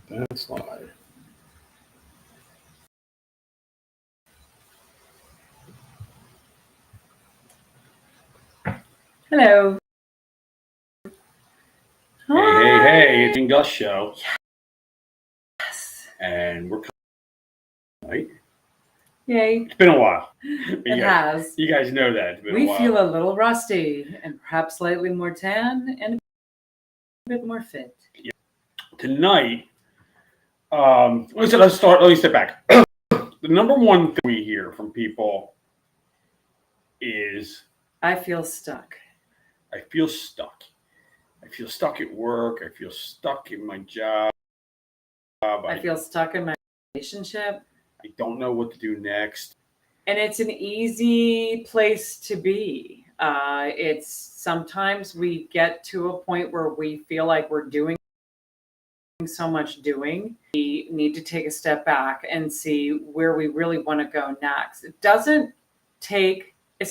That's live. Hello. Hey, it's Gus show. Yes. And we're right? Yay. It's been a while. It has. You guys know that. It's been We a while. feel a little rusty and perhaps slightly more tan and a bit more fit. Yeah. Tonight, let's start. Let me step back. The number one thing we hear from people is I feel stuck. I feel stuck. I feel stuck at work. I feel stuck in my job. I feel stuck in my relationship. I don't know what to do next. And it's an easy place to be. It's sometimes we get to a point where we feel like we're doing so much doing. We need to take a step back and see where we really want to go next. It's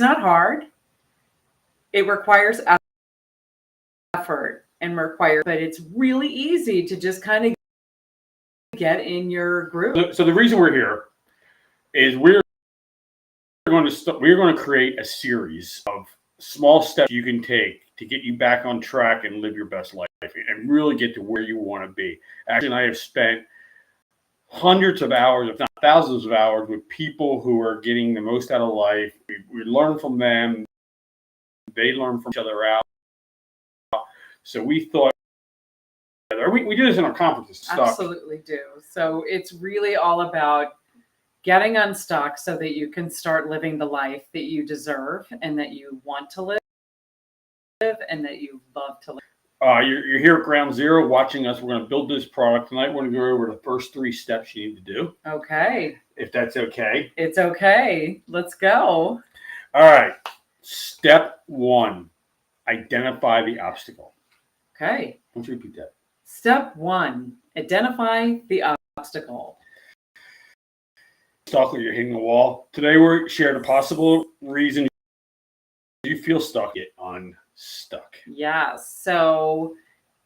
not hard. It requires effort but it's really easy to just kind of get in your groove. So the reason we're here is we're going to create a series of small steps you can take to get you back on track and live your best life and really get to where you want to be. Actually, I have spent hundreds of hours, if not thousands of hours, with people who are getting the most out of life. We learn from them. They learn from each other out. So we thought, we do this in our conferences. Absolutely do. So it's really all about getting unstuck so that you can start living the life that you deserve and that you want to live and that you love to live. You're here at Ground Zero watching us. We're going to build this product. Tonight we're going to go over the first 3 steps you need to do. Okay. If that's okay. It's okay. Let's go. All right. Step 1, identify the obstacle. Okay. Why don't you repeat that? Step 1, identify the obstacle. Stuck or you're hitting the wall. Today we're sharing a possible reason you feel stuck. Get unstuck. Yes. So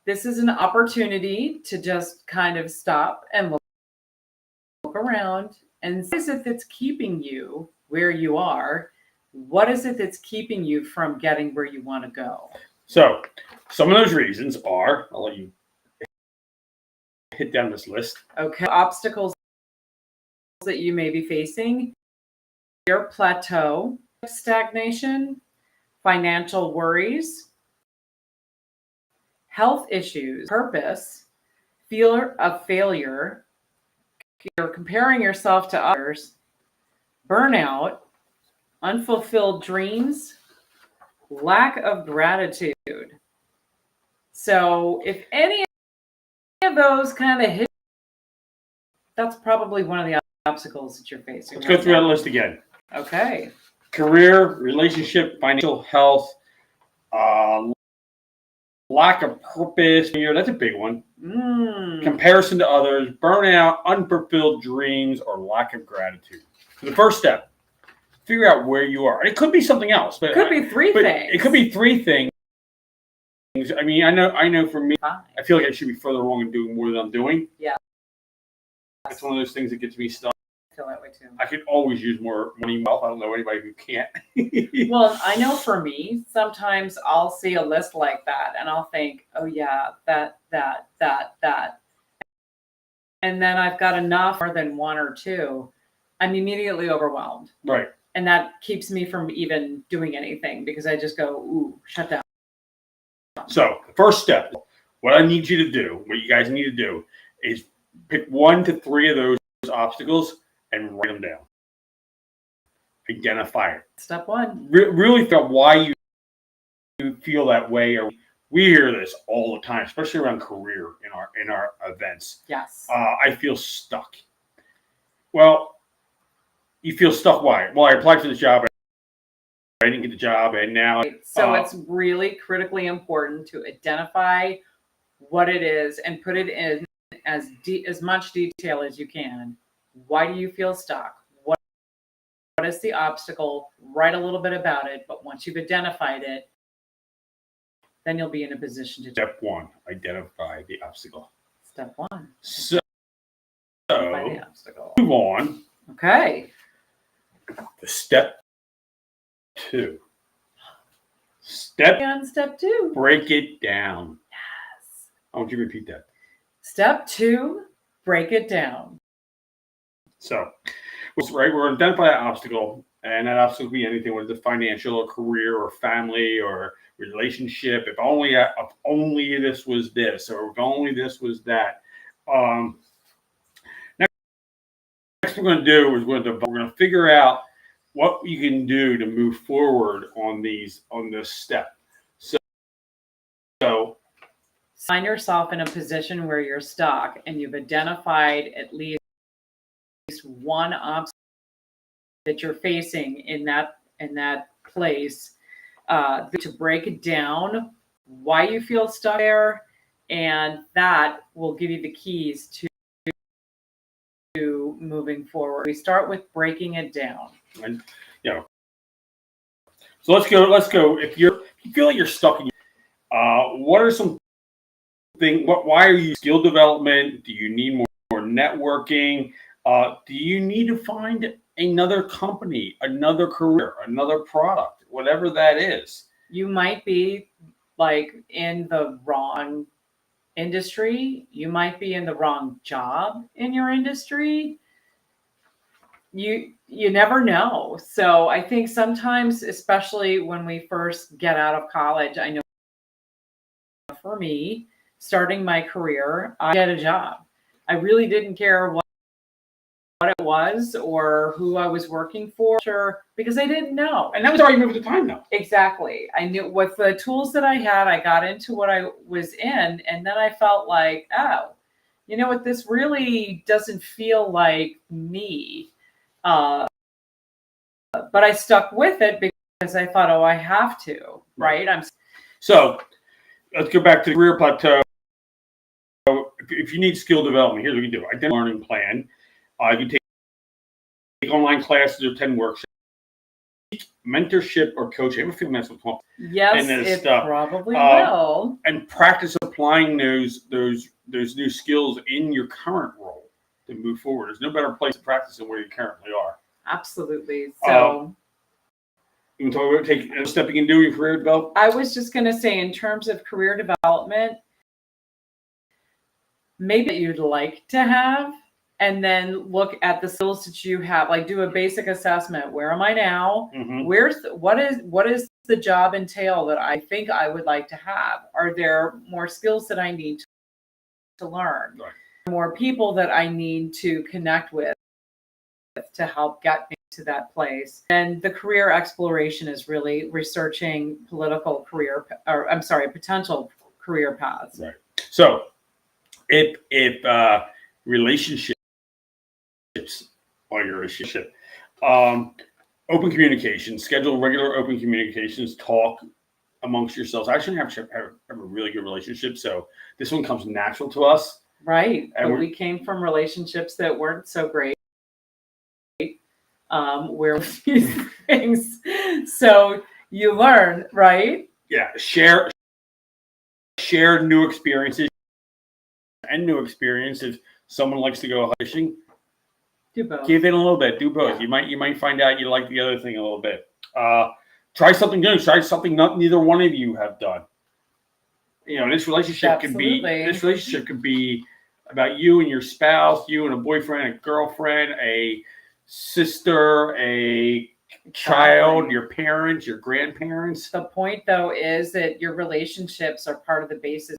this is an opportunity to just kind of stop and look around and see what is it that's keeping you where you are. What is it that's keeping you from getting where you want to go? So some of those reasons are, I'll let you hit down this list. Okay. Obstacles that you may be facing: your plateau, stagnation, financial worries, health issues, purpose, fear of failure, you're comparing yourself to others, burnout, unfulfilled dreams, lack of gratitude. So if any of those kind of hit, that's probably one of the obstacles that you're facing. Let's go through that list again. Okay. Career, relationship, financial, health, lack of purpose. That's a big one. Comparison to others, burnout, unfulfilled dreams, or lack of gratitude. So the first step, figure out where you are. It could be something else, but it could be 3 things. It could be 3 things. I mean, I know for me, I feel like I should be further along in doing more than I'm doing. Yeah. That's one of those things that gets me stuck. I feel that way too. I could always use more money and wealth. I don't know anybody who can't. Well, I know for me, sometimes I'll see a list like that and I'll think, oh yeah, that. And then I've got enough more than 1 or 2. I'm immediately overwhelmed. Right. And that keeps me from even doing anything because I just go, ooh, shut down. So the first step, what I need you to do, what you guys need to do is pick 1 to 3 of those obstacles and write them down. Identify it. Step 1. Really figure out why you feel that way. Or we hear this all the time, especially around career in our events. Yes. I feel stuck. Well, you feel stuck. Why? Well, I applied for this job. I didn't get the job, and now. So it's really critically important to identify what it is and put it in as much detail as you can. Why do you feel stuck? What is the obstacle? Write a little bit about it, but once you've identified it, then you'll be in a position to. Step 1, identify the obstacle. Step one. So Identify the obstacle. move on. Okay. To step two. Step two. Break it down. Yes. I want you to repeat that. Step two, break it down. So, right, we're going to identify that obstacle, and that obstacle could be anything, whether it's financial or career or family or relationship. If only this was this, or if only this was that. Next we're going to do is we're going to figure out what you can do to move forward on this step. So find yourself in a position where you're stuck and you've identified at least one obstacle that you're facing in that place, to break it down, why you feel stuck there, and that will give you the keys to moving forward. We start with breaking it down. And so let's go. If you feel like you're stuck in, what are some things? Why are you skill development? Do you need more networking? Do you need to find another company, another career, another product, whatever that is? You might be like in the wrong industry. You might be in the wrong job in your industry. You never know. So I think sometimes, especially when we first get out of college, I know for me, starting my career, I get a job. I really didn't care what it was or who I was working for, because I didn't know. And that was already moved at the time, though. Exactly. I knew with the tools that I had, I got into what I was in, and then I felt like, oh, you know what, this really doesn't feel like me. But I stuck with it because I thought, oh, I have to, right? So let's go back to the career plateau. If you need skill development, here's what you do: identify a learning plan. You can take online classes or attend workshops, mentorship or coaching. I have a feeling that's what's called. Yes, it probably will. And practice applying those new skills in your current role to move forward. There's no better place to practice than where you currently are. Absolutely. So you can talk about take a step you can do in your career development. I was just going to say, in terms of career development, maybe you'd like to have, and then look at the skills that you have, like do a basic assessment. Where am I now? Mm-hmm. What is the job entail that I think I would like to have? Are there more skills that I need to learn? Right. More people that I need to connect with to help get me to that place? And the career exploration is really researching potential career paths. Right. So if relationships are your issue, open communication, schedule regular open communications, talk amongst yourselves. I actually have a really good relationship, so this one comes natural to us. Right. And we came from relationships that weren't so great. Where these things, so you learn, right? Yeah, share new experiences. And new experiences. Someone likes to go fishing. Do both. Give in a little bit. Do both. Yeah. You might find out you like the other thing a little bit. Try something new. Try something neither one of you have done. This relationship could be about you and your spouse, you and a boyfriend, a girlfriend, a sister, a child, your parents, your grandparents. The point, though, is that your relationships are part of the basis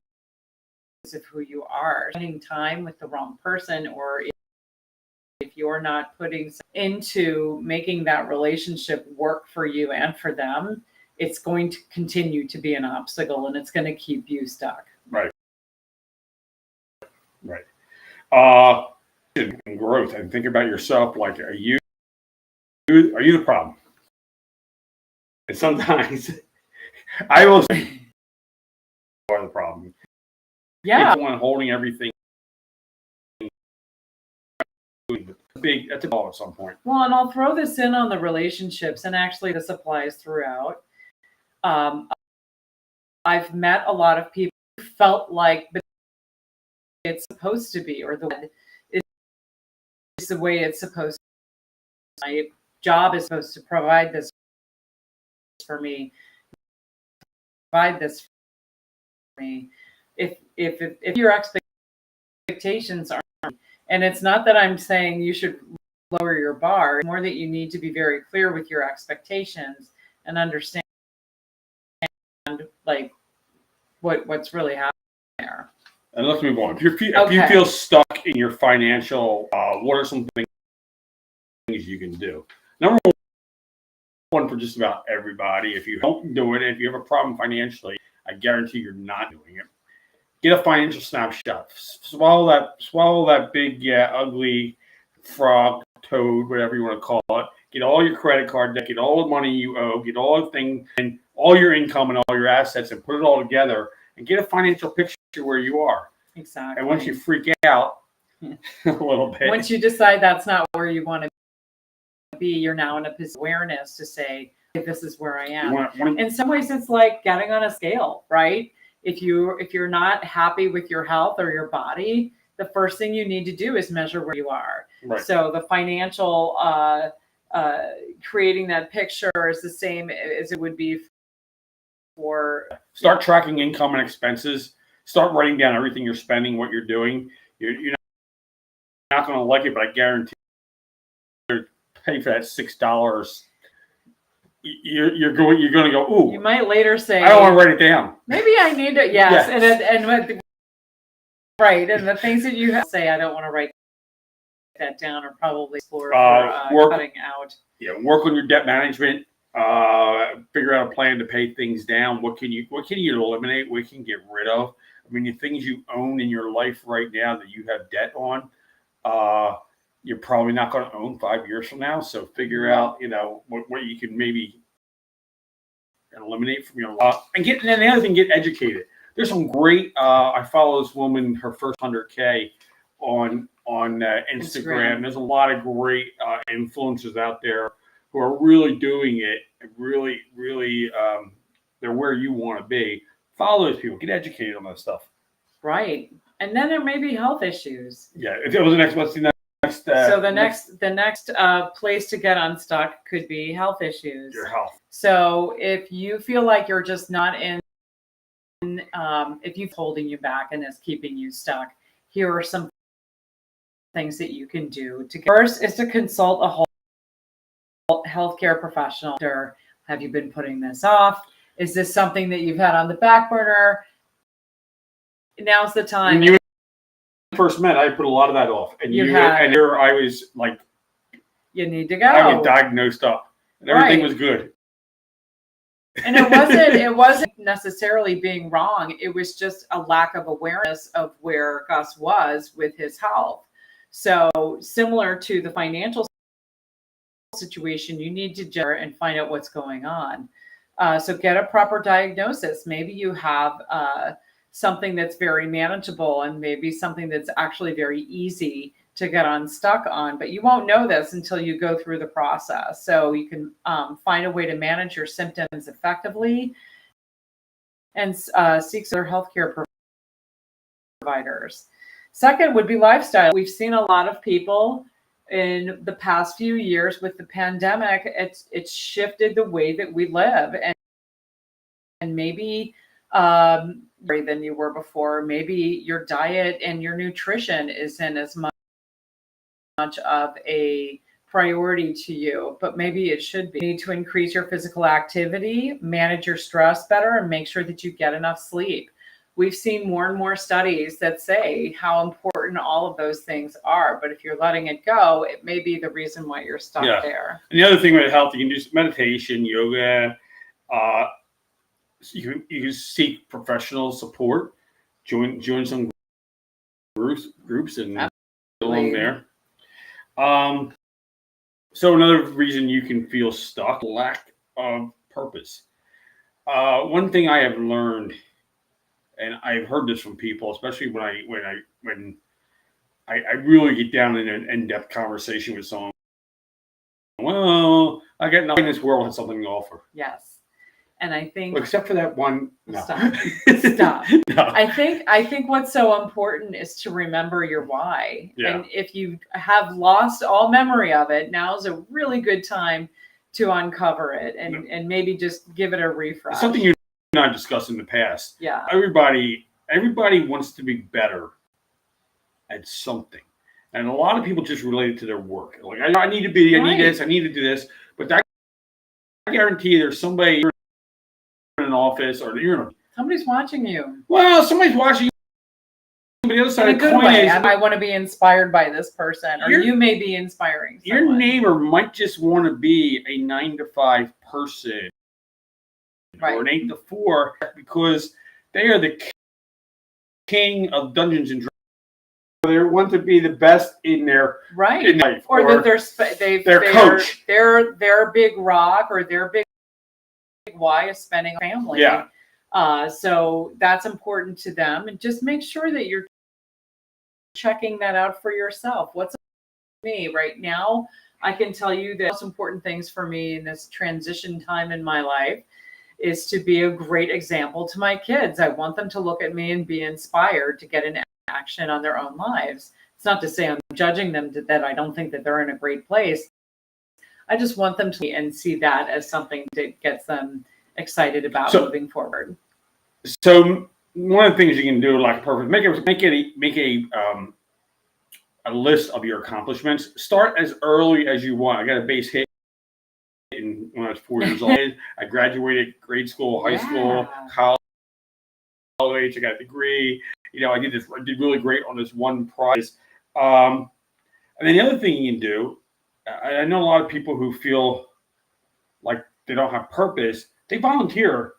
of who you are. Spending time with the wrong person, or if you're not putting into making that relationship work for you and for them, it's going to continue to be an obstacle, and it's going to keep you stuck. Right. Growth, and think about yourself. Like, are you the problem? And sometimes I will say, you are the problem. Yeah. It's the one holding everything. That's a goal at some point. Well, and I'll throw this in on the relationships, and actually this applies throughout. I've met a lot of people who felt like it's supposed to be, or it's the way it's supposed to be. My job is supposed to provide this for me, provide this for me. If your expectations aren't, and it's not that I'm saying you should lower your bar, it's more that you need to be very clear with your expectations and understand like what's really happening there. And let's move on. If you feel stuck in your financial, what are some things you can do? Number one, for just about everybody, if you don't do it, if you have a problem financially, I guarantee you're not doing it. Get a financial snapshot. Swallow that big, ugly frog, toad, whatever you want to call it. Get all your credit card debt, get all the money you owe, get all the things and all your income and all your assets, and put it all together and get a financial picture where you are. Exactly. And once you freak out a little bit, once you decide that's not where you want to be, you're now in a position of awareness to say, hey, this is where I am. In some ways, it's like getting on a scale, right? If you're not happy with your health or your body, the first thing you need to do is measure where you are. Right. So the financial creating that picture is the same as it would be for start tracking income and expenses. Start writing down everything you're spending, what you're doing. You're not going to like it, but I guarantee you're paying for that $6. You're going to go, ooh. You might later say, I don't want to write it down. Maybe I need to. Yes. Right. And the things that you say, I don't want to write that down, or probably explore for cutting out. Yeah. Work on your debt management. Figure out a plan to pay things down. What can you eliminate? What can you get rid of? I mean, the things you own in your life right now that you have debt on, you're probably not going to own 5 years from now. So figure out, what you can maybe eliminate from your life. And then the other thing, get educated. There's some great. I follow this woman, her first 100K on Instagram. There's a lot of great influencers out there who are really doing it. Really, they're where you want to be. Follow those people. Get educated on that stuff. Right, and then there may be health issues. Yeah. If it was the next, what's the next? So the next place to get unstuck could be health issues. Your health. So if you feel like you're just not in, if you're holding you back and is keeping you stuck, here are some things that you can do. First is to consult a whole healthcare professional. Have you been putting this off? Is this something that you've had on the back burner? Now's the time. When you first met, I put a lot of that off, and I was like, you need to go. I get diagnosed up, and everything was good. And it wasn't necessarily being wrong. It was just a lack of awareness of where Gus was with his health. So similar to the financial situation, you need to and find out what's going on. So get a proper diagnosis. Maybe you have something that's very manageable, and maybe something that's actually very easy to get unstuck on, but you won't know this until you go through the process. So you can find a way to manage your symptoms effectively and seek other healthcare providers. Second would be lifestyle. We've seen a lot of people in the past few years with the pandemic. It's shifted the way that we live, and maybe than you were before. Maybe your diet and your nutrition isn't as much of a priority to you, but maybe it should be. You need to increase your physical activity, manage your stress better, and make sure that you get enough sleep. We've seen more and more studies that say how important all of those things are, but if you're letting it go, it may be the reason why you're stuck there. And the other thing with health, you can do meditation, yoga. You can seek professional support. Join some groups and along there. So another reason you can feel stuck, lack of purpose. One thing I have learned, and I've heard this from people, especially when I really get down in an in-depth conversation with someone. Well, I got nothing in this world has something to offer. Yes. And I think Well, except for that one. No. Stop. No. I think what's so important is to remember your why. Yeah. And if you have lost all memory of it, now's a really good time to uncover it and maybe just give it a refresh. Something you and I discussed in the past. Yeah. Everybody wants to be better at something. And a lot of people just relate it to their work. Like, I need to be, I need this, I need to do this. But I guarantee you there's somebody in an office or you're in a... Somebody's watching you. Well, somebody's watching you. But the other side of the coin is... I want to be inspired by this person. Or you may be inspiring someone. Your neighbor might just want to be a 9-to-5 person. Right. Or an 8-to-4 because they are the king of Dungeons and Dragons. They want to be the best in their life, or that their coach, their big rock or their big why is spending a family. Yeah. So that's important to them, and just make sure that you're checking that out for yourself. What's me right now? I can tell you the most important things for me in this transition time in my life is to be a great example to my kids. I want them to look at me and be inspired to get in action on their own lives. It's not to say I'm judging them that I don't think that they're in a great place. I just want them to and see that as something that gets them excited about moving forward. So one of the things you can do, like perfect, make a list of your accomplishments. Start as early as you want. I got a base hit when I was 4 years old. I graduated grade school, high school, college. I got a degree. I did really great on this one prize. And then the other thing you can do, I know a lot of people who feel like they don't have purpose, they volunteer.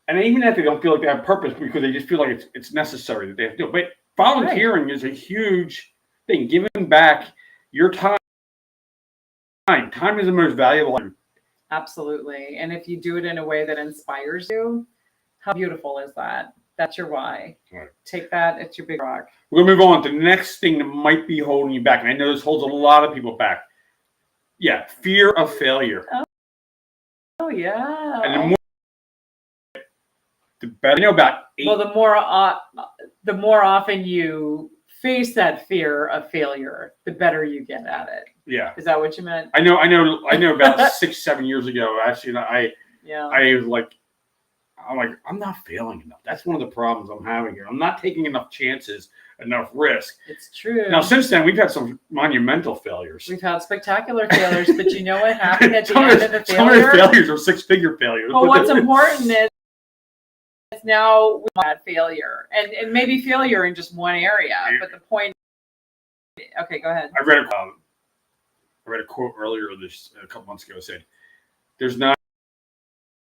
And even if they don't feel like they have purpose because they just feel like it's necessary that they have to do it. But volunteering is a huge thing. Giving back your time. Time is the most valuable. Absolutely. And if you do it in a way that inspires you, how beautiful is that? That's your why. Right. Take that. It's your big rock. We're going to move on to the next thing that might be holding you back. And I know this holds a lot of people back. Yeah, fear of failure. Oh yeah. And the better I know about 8. Well, the more often you face that fear of failure, the better you get at it. Yeah. Is that what you meant? I know about 6-7 years ago, actually, I was like, I'm not failing enough. That's one of the problems I'm having here. I'm not taking enough chances, enough risk. It's true. Now, since then, we've had some monumental failures. We've had spectacular failures, but you know what happened at the end of the failure? Some of the failures are 6-figure failures. Well, what's important is now we had failure, and maybe failure in just one area. But the point. Okay, go ahead. I read a quote earlier a couple months ago. It said, "There's not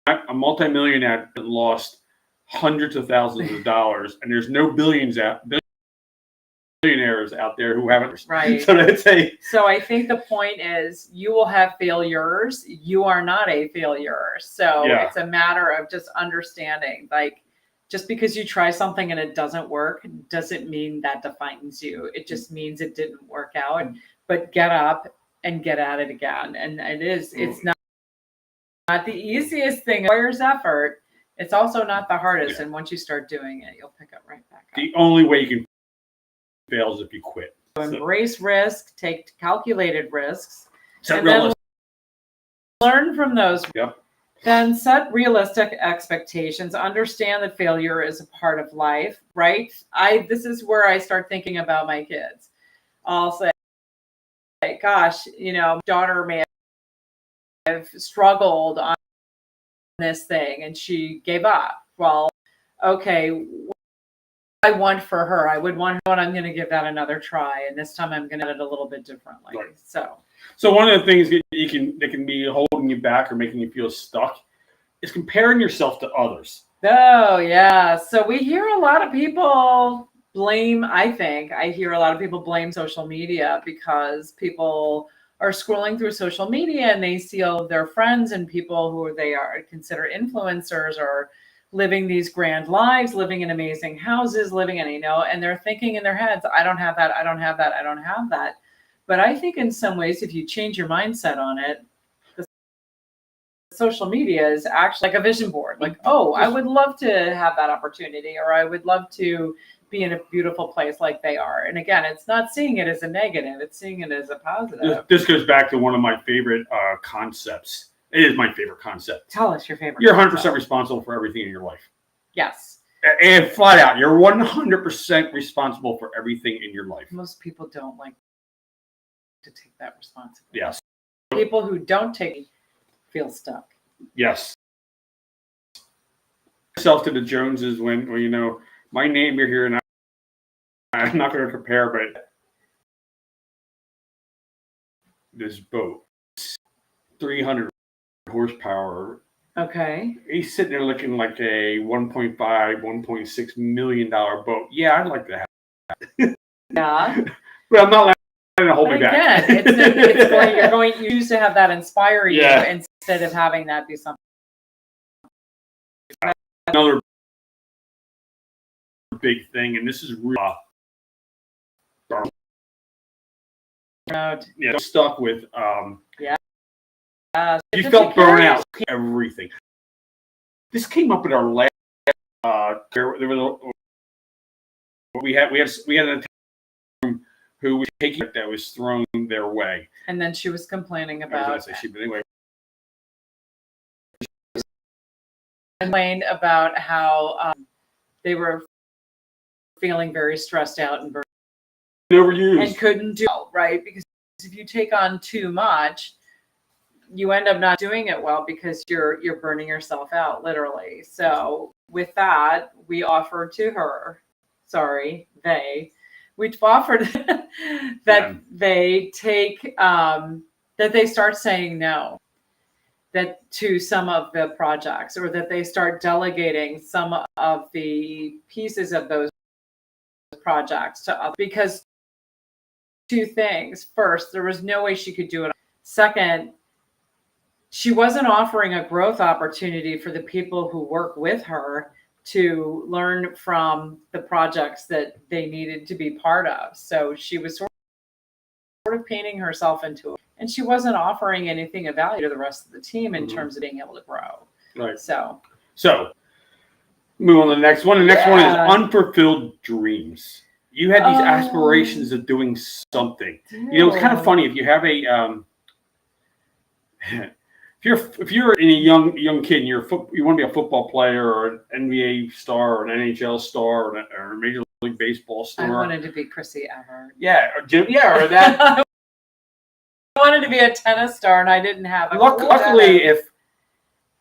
a multimillionaire that lost hundreds of thousands of dollars, and there's no billionaires out there who haven't." Right. So I think the point is you will have failures. You are not a failure. So it's a matter of just understanding, like, just because you try something and it doesn't work doesn't mean that defines you. It just means it didn't work out. But get up and get at it again. And it's not the easiest thing. It requires effort. It's also not the hardest. And once you start doing it, you'll pick up right back up. The only way you can fail is if you quit. So embrace risk, take calculated risks, and then learn from those. Yep. Then set realistic expectations. Understand that failure is a part of life, right? This is where I start thinking about my kids. I'll say, gosh, my daughter may have struggled on this thing and she gave up. Well, okay, what I want for her, I would want her, and I'm going to give that another try. And this time I'm going to do it a little bit differently. Right. So one of the things that can be holding you back or making you feel stuck is comparing yourself to others. Oh, yeah. So we hear a lot of people I hear a lot of people blame social media because people are scrolling through social media and they see all of their friends and people who they are consider influencers or living these grand lives, living in amazing houses, and they're thinking in their heads, I don't have that, I don't have that, I don't have that. But I think in some ways, if you change your mindset on it, the social media is actually like a vision board. Like, oh, I would love to have that opportunity, or I would love to be in a beautiful place like they are. And again, it's not seeing it as a negative, it's seeing it as a positive. This goes back to one of my favorite concepts. It is my favorite concept. Tell us your favorite. You're 100% responsible for everything in your life. Yes. And flat out, you're 100% responsible for everything in your life. Most people don't like to take that responsibility. Yes. People who don't take it feel stuck. Yes. Myself to the Joneses when you know, my neighbor here, and I'm not going to compare, but this boat, 300 horsepower. Okay. He's sitting there looking like a 1.5, $1.6 million boat. Yeah, I'd like to have that. Yeah. But I'm not letting it hold me back. Again, you're going to choose to have that inspire you instead of having that be something. Another big thing, and this is real. Stuck with. You felt burnout. Everything. This came up in our last. There was we had an room who was taking that was thrown their way, and then she was complaining about. Complained about how they were feeling very stressed out and overused and couldn't do it, right, because if you take on too much, you end up not doing it well because you're burning yourself out, literally. So with that, we offered to her, we've offered that they take that they start saying no to some of the projects, or that they start delegating some of the pieces of those projects to others. Because two things: first, there was no way she could do it. Second, she wasn't offering a growth opportunity for the people who work with her to learn from the projects that they needed to be part of. So she was sort of painting herself into it, and she wasn't offering anything of value to the rest of the team in terms of being able to grow. Right. So move on to the next one. The next one is unfulfilled dreams. You had these aspirations of doing something. You know, it's kind of funny if you have a if you're a young kid and you want to be a football player or an NBA star or an NHL star or a Major League Baseball star. I wanted to be Chrissy Everett. Yeah, or Jim. Yeah, or that. I wanted to be a tennis star, and I didn't have it. Luckily,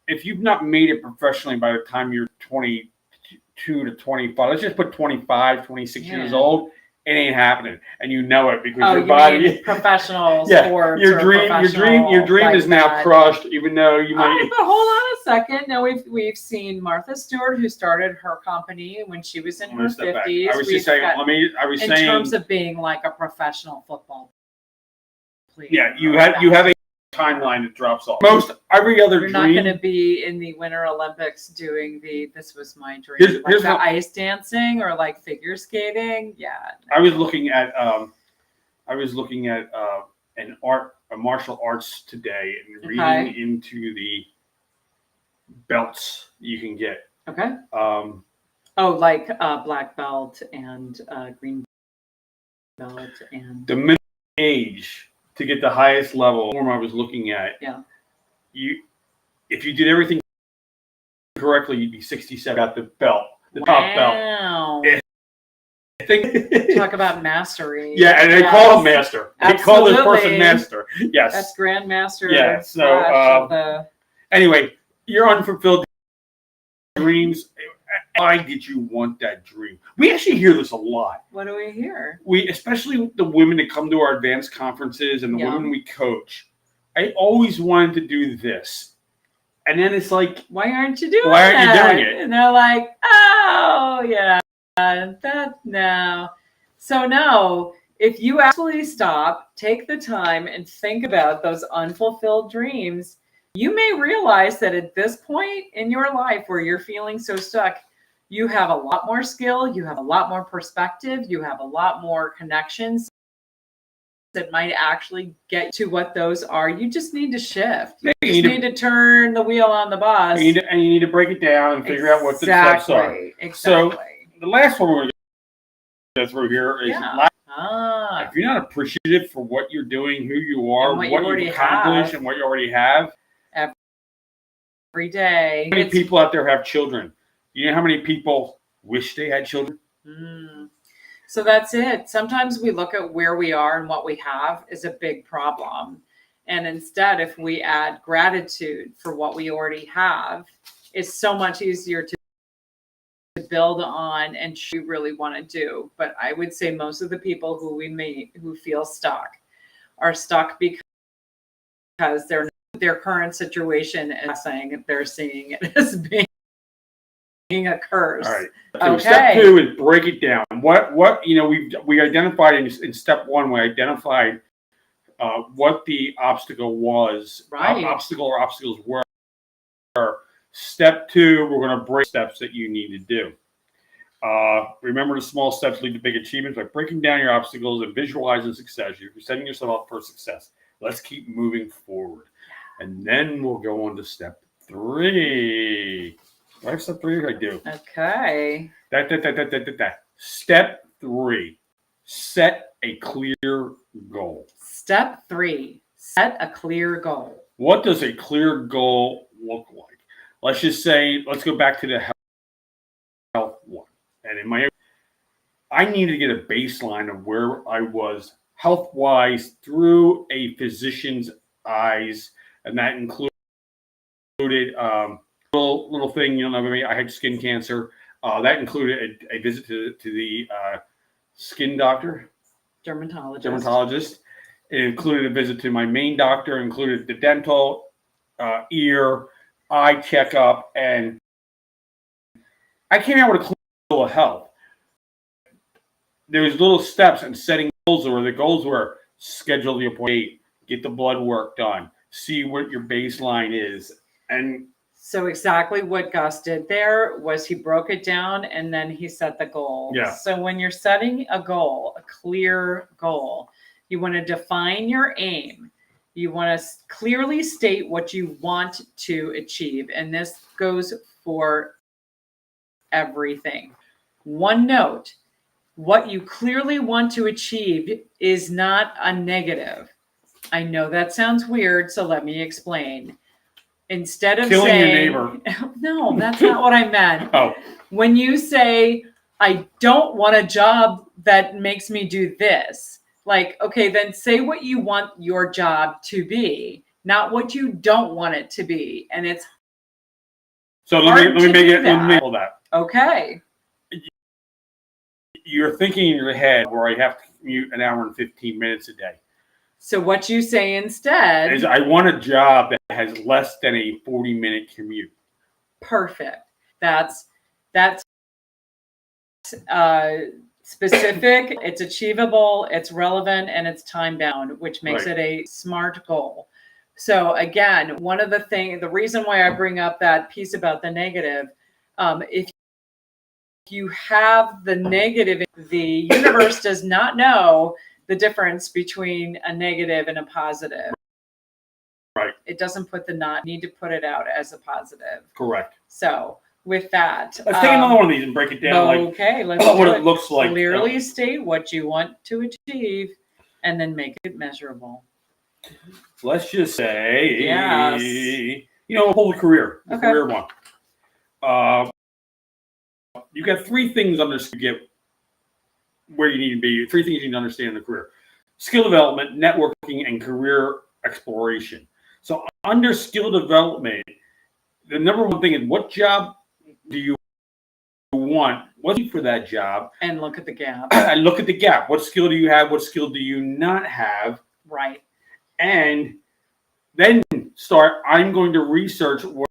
if you've not made it professionally by the time you're 22 to 25, let's just put 25, 26 years old. It ain't happening, and you know it because your body. Professional sports. Your dream is now crushed, even though you might. But hold on a second. Now we've seen Martha Stewart, who started her company when she was in her 50s. I was just saying. In terms of being like a professional football player. Yeah, you have a timeline that drops off. Most every other You're dream. Not going to be in the Winter Olympics doing this was my dream. Here's the ice dancing or like figure skating. Yeah. I was looking at a martial arts today and reading into the belts you can get. Okay. Like black belt and green belt and the minimum age to get the highest level form I was looking at. Yeah. If you did everything correctly, you'd be 67 at the belt, top belt. I think talk about mastery. Yeah, and they call him master. They call this person master. Yes. That's grandmaster. Yeah. So anyway, your unfulfilled dreams. Why did you want that dream? We actually hear this a lot. What do we hear? Especially the women that come to our advanced conferences and the women we coach. I always wanted to do this. And then it's like, why aren't you doing it? And they're like, oh, yeah, no. So no, if you actually stop, take the time and think about those unfulfilled dreams, you may realize that at this point in your life where you're feeling so stuck, you have a lot more skill, you have a lot more perspective, you have a lot more connections that might actually get to what those are. You just need to shift. You You just need need to turn the wheel on the bus. you need to break it down and figure out what the steps are. Exactly. So the last one we're going to go through here is if you're not appreciative for what you're doing, who you are, And what what you you've accomplished, have. and what you already have. Every day. How many people out there have children? You know how many people wish they had children? So that's it. Sometimes we look at where we are and what we have is a big problem. And instead, if we add gratitude for what we already have, it's so much easier to build on and we really want to do. But I would say most of the people who we meet who feel stuck are stuck because their current situation is saying they're seeing it as being a curse. All right. So step 2 is break it down. What we identified in step 1. We identified what the obstacle was. Right. Obstacles were. Step 2, we're going to break steps that you need to do. Remember, the small steps lead to big achievements. By breaking down your obstacles and visualizing success, you're setting yourself up for success. Let's keep moving forward. And then we'll go on to step 3. Do I have step 3? I do. Okay. Step 3. Set a clear goal. Step 3. Set a clear goal. What does a clear goal look like? Let's just say, let's go back to the health one. And I needed to get a baseline of where I was health-wise through a physician's eyes, and that included little thing, I had skin cancer. That included a visit to the skin doctor, dermatologist. It included a visit to my main doctor. It included the dental, ear, eye checkup, and I came out with a clear goal of health. There was little steps in setting goals, where the goals were schedule the appointment, get the blood work done, see what your baseline is, and so exactly what Gus did there was he broke it down and then he set the goal. Yeah. So when you're setting a goal, a clear goal, you want to define your aim. You want to clearly state what you want to achieve. And this goes for everything. One note, what you clearly want to achieve is not a negative. I know that sounds weird, so let me explain. Instead of killing saying, your neighbor. No, that's not what I meant. Oh. When you say, I don't want a job that makes me do this, like, okay, then say what you want your job to be, not what you don't want it to be. And it's so let me make that. Okay. You're thinking in your head where I have to commute an hour and 15 minutes a day. So what you say instead is I want a job that has less than a 40-minute commute. Perfect. That's specific, it's achievable, it's relevant, and it's time bound, which makes it a SMART goal. So again, the reason why I bring up that piece about the negative, if you have the negative, the universe does not know the difference between a negative and a positive. Right. It doesn't need to put it out as a positive. Correct. So with that, let's take another one of these and break it down. Let's what it looks like. Clearly state what you want to achieve, and then make it measurable. Let's just say, yes. Hold the career one. You got 3 things to get where you need to be. 3 things you need to understand in the career: skill development, networking, and career exploration. So under skill development, the number one thing is, what job do you want? What's for that job? And look at the gap. And look at the gap. What skill do you have? What skill do you not have? Right. And then I'm going to research what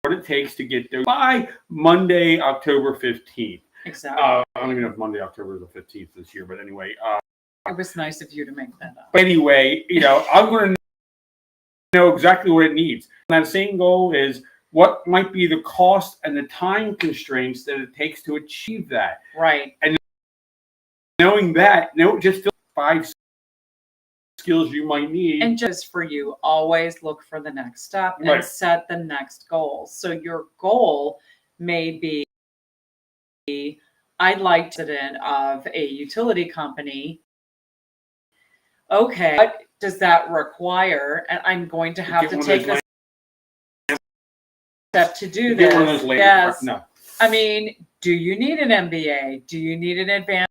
it takes to get there by Monday, October 15th. Exactly. I don't even know if Monday, October the 15th this year, but anyway. It was nice of you to make that up. But anyway, I'm going to know exactly what it needs. And that same goal is, what might be the cost and the time constraints that it takes to achieve that. Right. And knowing that, just 5 skills you might need. And just for you, always look for the next step and Right. set the next goal. So your goal may be, I'd like to president of a utility company. Okay, what does that require? And I'm going to have to take this step to do Get one of this. those Yes. No. I mean, do you need an MBA? Do you need an advanced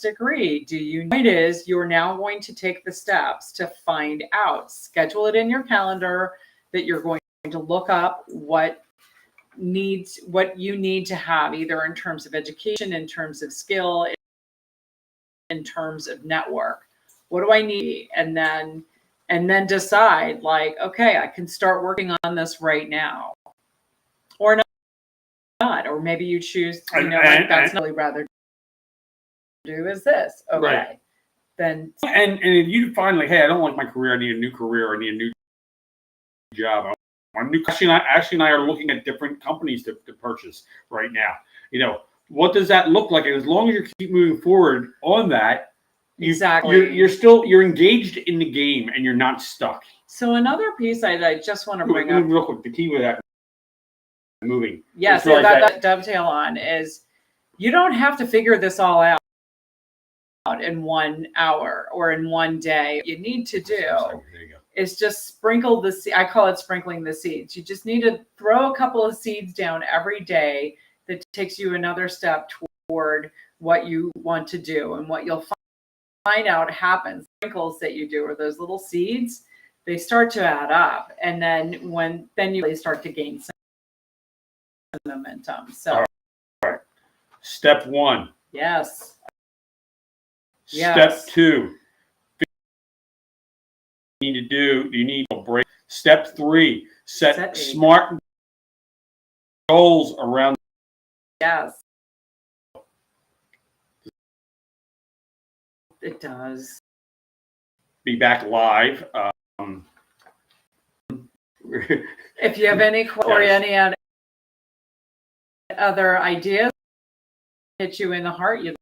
degree? Point is, you're now going to take the steps to find out. Schedule it in your calendar that you're going to look up what you need to have, either in terms of education, in terms of skill, in terms of network. What do I need? And then decide, like, okay, I can start working on this right now, or not. Or maybe you choose, that's not really rather do is this. Okay. Right. Then and if you find like, hey, I don't like my career, I need a new career, I need a new job. Ashley and I are looking at different companies to purchase right now. What does that look like? And as long as you keep moving forward on that, exactly, you're engaged in the game and you're not stuck. So another piece I just want to bring up real quick, the key with that moving. Yeah, so that dovetail on is you don't have to figure this all out in 1 hour or in 1 day. What you need to do is just sprinkle the seed. I call it sprinkling the seeds. You just need to throw a couple of seeds down every day that takes you another step toward what you want to do. And what you'll find out happens, sprinkles that you do, or those little seeds, they start to add up. And then you really start to gain some momentum. So, all right. Step 1. Yes. Step 2. You need to break. Step 3. Set smart goals around. Yes. It does. Be back live. If you have any or any other ideas, hit you in the heart, you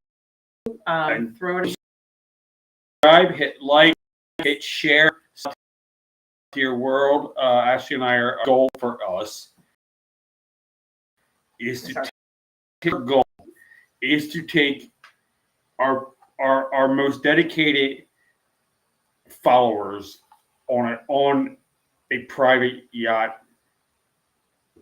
throw it. Subscribe, hit like, hit share to your world. Ashley and I our goal for us is to take our most dedicated followers on a private yacht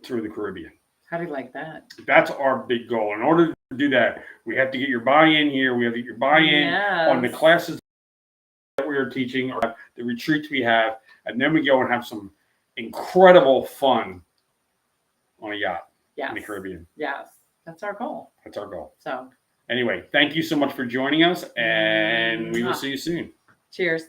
through the Caribbean. How do you like that? That's our big goal. In order to do that, we have to get your buy-in here. We have to get your buy-in on the classes that we are teaching, or the retreats we have, and then we go and have some incredible fun on a yacht in the Caribbean. Yes, that's our goal. That's our goal. So anyway, thank you so much for joining us, and we will see you soon. Cheers.